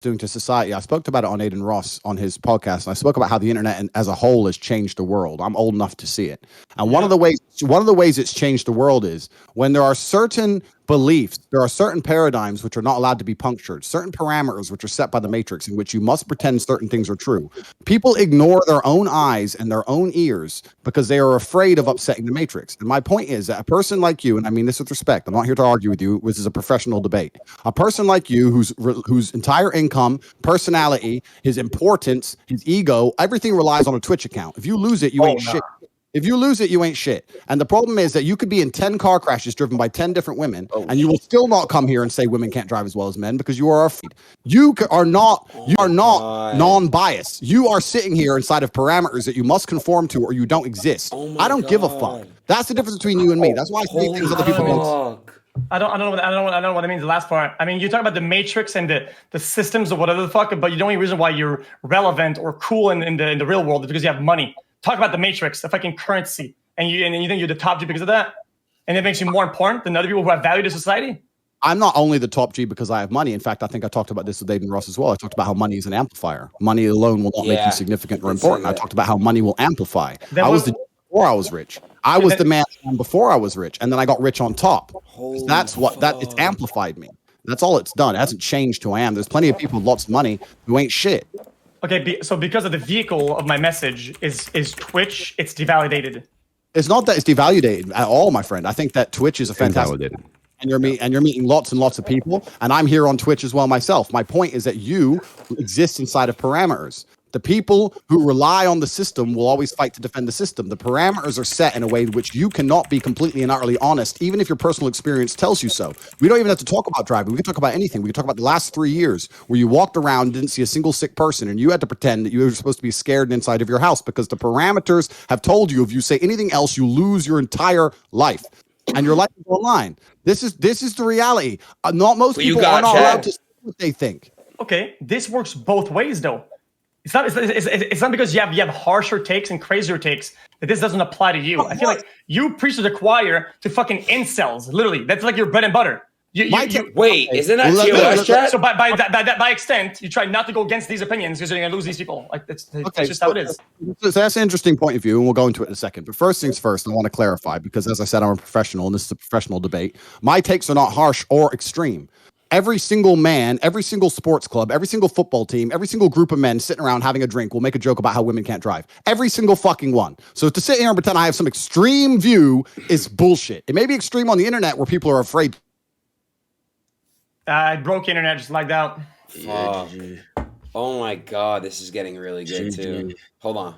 doing to society. I spoke about it on Aiden Ross on his podcast, and I spoke about how the internet as a whole has changed the world. I'm old enough to see it, and one of the ways it's changed the world is when there are certain beliefs, there are certain paradigms which are not allowed to be punctured, certain parameters which are set by the matrix in which you must pretend certain things are true. People ignore their own eyes and their own ears because they are afraid of upsetting the matrix. And my point is that a person like you, and I mean this with respect, I'm not here to argue with you. This is a professional debate. A person like you, whose entire income, personality, his importance, his ego, everything relies on a Twitch account. If you lose it, you ain't shit. If you lose it, you ain't shit. And the problem is that you could be in 10 car crashes driven by 10 different women, and you will still not come here and say women can't drive as well as men because you are afraid. You are not non-biased. You are sitting here inside of parameters that you must conform to or you don't exist. I don't give a fuck. That's the difference between you and me. That's why I say things other people don't. I don't know what it means. The last part. I mean, you talk about the matrix and the systems or whatever the fuck, but the only reason why you're relevant or cool in the real world is because you have money. Talk about the matrix, the fucking currency, and you think you're the top G because of that, and it makes you more important than other people who have value to society. I'm not only the top G because I have money. In fact, I think I talked about this with David Ross as well. I talked about how money is an amplifier. Money alone will not make you significant or important. I talked about how money will amplify. I was the before I was rich. I was the man before I was rich, and then I got rich on top. That's it's amplified me. That's all it's done. It hasn't changed who I am. There's plenty of people with lots of money who ain't shit. Okay, so because of the vehicle of my message is Twitch, it's devalidated. It's not that it's devalidated at all, my friend. I think that Twitch is a fantastic. And you're meeting lots and lots of people, and I'm here on Twitch as well myself. My point is that you exist inside of parameters. The people who rely on the system will always fight to defend the system. The parameters are set in a way in which you cannot be completely and utterly honest, even if your personal experience tells you so. We don't even have to talk about driving. We can talk about anything. We can talk about the last 3 years where you walked around and didn't see a single sick person, and you had to pretend that you were supposed to be scared inside of your house because the parameters have told you if you say anything else, you lose your entire life. And your life is online. This is the reality. Not most people are not allowed to say what they think. Okay, this works both ways, though. It's not because you have harsher takes and crazier takes that this doesn't apply to you. I feel like you preach to the choir to fucking incels. Literally, that's like your bread and butter. Wait, isn't that TOS chat? So by extent, you try not to go against these opinions because you're going to lose these people. Like that's just how it is. So that's an interesting point of view, and we'll go into it in a second. But first things first, I want to clarify because, as I said, I'm a professional, and this is a professional debate. My takes are not harsh or extreme. Every single man, every single sports club, every single football team, every single group of men sitting around having a drink will make a joke about how women can't drive. Every single fucking one. So to sit here and pretend I have some extreme view is bullshit. It may be extreme on the internet where people are afraid. I broke internet, just lagged out. Oh my god, this is getting really good too. Hold on.